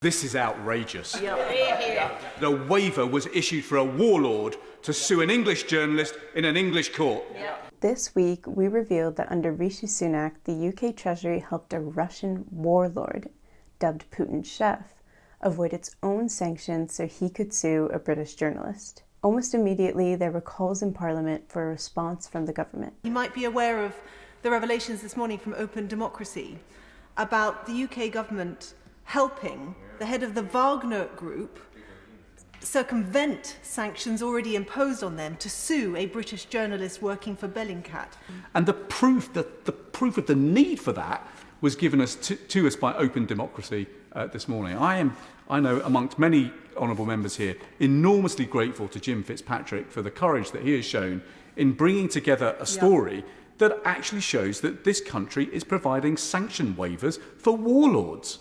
This is outrageous. Yeah. The waiver was issued for a warlord to sue an English journalist in an English court. Yeah. This week, we revealed that under Rishi Sunak, the UK Treasury helped a Russian warlord, dubbed Putin's chef, avoid its own sanctions so he could sue a British journalist. Almost immediately, there were calls in Parliament for a response from the government. You might be aware of the revelations this morning from openDemocracy about the UK government helping the head of the Wagner Group circumvent sanctions already imposed on them to sue a British journalist working for Bellingcat. And the proof of the need for that was given us to us by openDemocracy this morning. I know, amongst many honourable members here, enormously grateful to Jim Fitzpatrick for the courage that he has shown in bringing together a story that actually shows that this country is providing sanction waivers for warlords.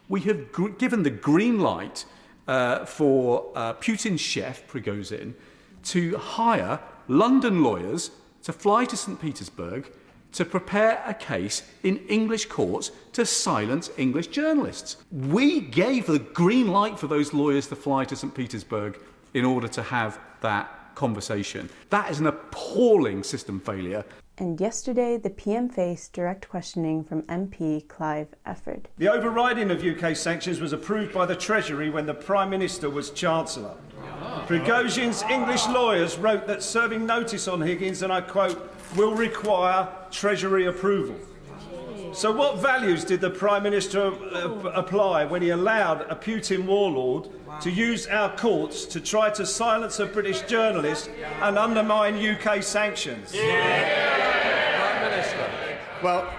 We have given the green light for Putin's chef, Prigozhin, to hire London lawyers to fly to St. Petersburg to prepare a case in English courts to silence English journalists. We gave the green light for those lawyers to fly to St. Petersburg in order to have that conversation. That is an appalling system failure. And yesterday, the PM faced direct questioning from MP Clive Efford. The overriding of UK sanctions was approved by the Treasury when the Prime Minister was Chancellor. Prigozhin's English lawyers wrote that serving notice on Higgins, and I quote, will require Treasury approval. So what values did the Prime Minister apply when he allowed a Putin warlord to use our courts to try to silence a British journalist and undermine UK sanctions? Well,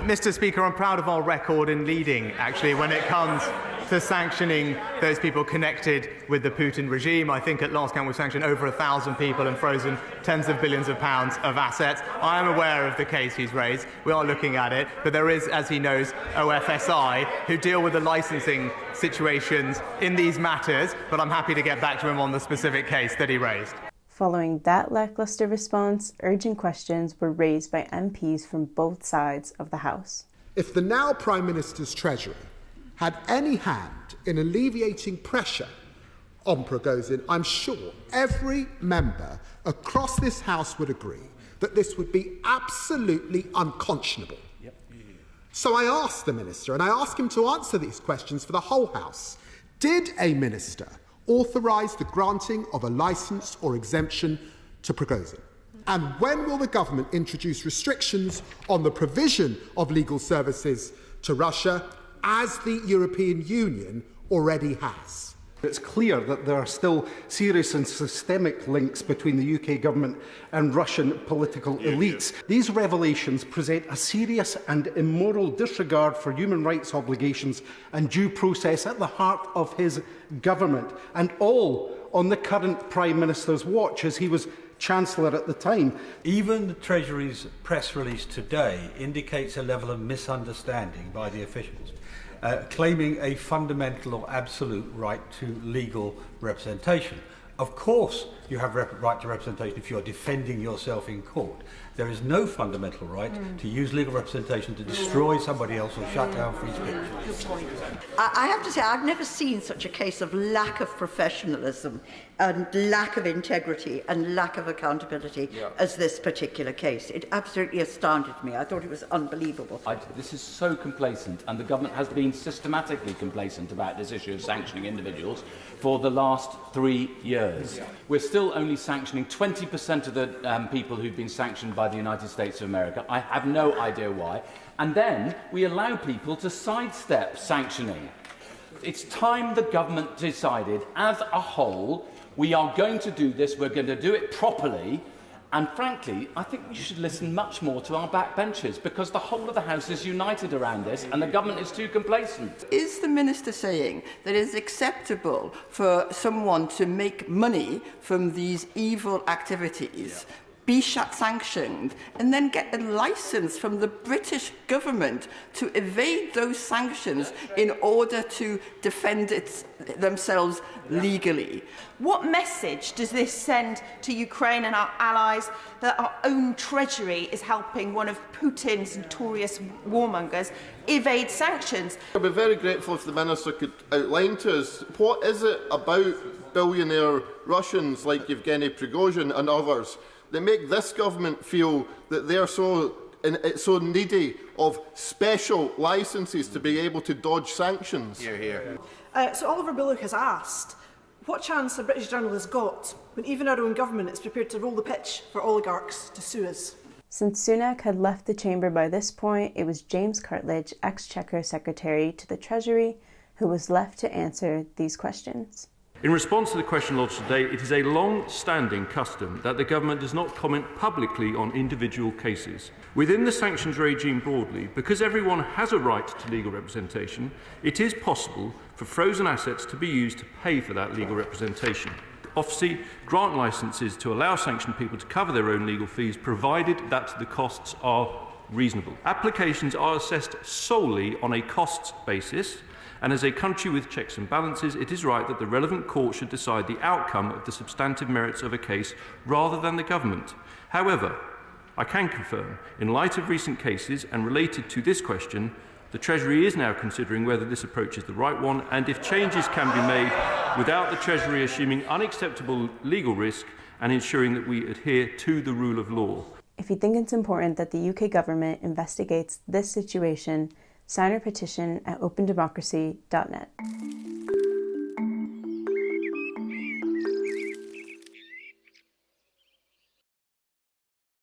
Mr. Speaker, I'm proud of our record in leading, actually, when it comes to sanctioning those people connected with the Putin regime. I think at last count we've sanctioned over 1,000 people and frozen tens of billions of pounds of assets. I am aware of the case he's raised. We are looking at it. But there is, as he knows, OFSI, who deal with the licensing situations in these matters. But I'm happy to get back to him on the specific case that he raised. Following that lackluster response, urgent questions were raised by MPs from both sides of the House. If the now Prime Minister's Treasury had any hand in alleviating pressure on Prigozhin, I'm sure every member across this House would agree that this would be absolutely unconscionable. So I asked the Minister, and I asked him to answer these questions for the whole House. Did a Minister authorise the granting of a licence or exemption to Prigozhin? And when will the government introduce restrictions on the provision of legal services to Russia, as the European Union already has? It's clear that there are still serious and systemic links between the UK government and Russian political elites. These revelations present a serious and immoral disregard for human rights obligations and due process at the heart of his government, and all on the current Prime Minister's watch, as he was Chancellor at the time. Even the Treasury's press release today indicates a level of misunderstanding by the officials, claiming a fundamental or absolute right to legal representation. Of course, you have right to representation if you are defending yourself in court. There is no fundamental right to use legal representation to destroy somebody else or shut down free speech. Good point. I have to say, I've never seen such a case of lack of professionalism and lack of integrity and lack of accountability as this particular case. It absolutely astounded me. I thought it was unbelievable. This is so complacent, and the government has been systematically complacent about this issue of sanctioning individuals for the last 3 years. We're still only sanctioning 20% of the people who've been sanctioned by the United States of America. I have no idea why. And then we allow people to sidestep sanctioning. It's time the government decided, as a whole, we are going to do this, we're going to do it properly. And frankly, I think we should listen much more to our backbenchers, because the whole of the House is united around this and the government is too complacent. Is the Minister saying that it is acceptable for someone to make money from these evil activities be sanctioned and then get a licence from the British government to evade those sanctions in order to defend themselves legally. What message does this send to Ukraine and our allies that our own Treasury is helping one of Putin's notorious warmongers evade sanctions? I'd be very grateful if the Minister could outline to us what is it about billionaire Russians like Yevgeny Prigozhin and others that make this government feel that they're so needy of special licences to be able to dodge sanctions. So Oliver Bullock has asked, what chance have British journalists got when even our own government is prepared to roll the pitch for oligarchs to sue us? Since Sunak had left the chamber by this point, it was James Cartledge, Exchequer Secretary to the Treasury, who was left to answer these questions. In response to the question lodged today, it is a long-standing custom that the government does not comment publicly on individual cases. Within the sanctions regime broadly, because everyone has a right to legal representation, it is possible for frozen assets to be used to pay for that legal representation. OFSI grant licences to allow sanctioned people to cover their own legal fees, provided that the costs are reasonable. Applications are assessed solely on a costs basis, and as a country with checks and balances, it is right that the relevant court should decide the outcome of the substantive merits of a case rather than the government. However, I can confirm, in light of recent cases and related to this question, the Treasury is now considering whether this approach is the right one, and if changes can be made without the Treasury assuming unacceptable legal risk and ensuring that we adhere to the rule of law. If you think it's important that the UK government investigates this situation, sign our petition at openDemocracy.net.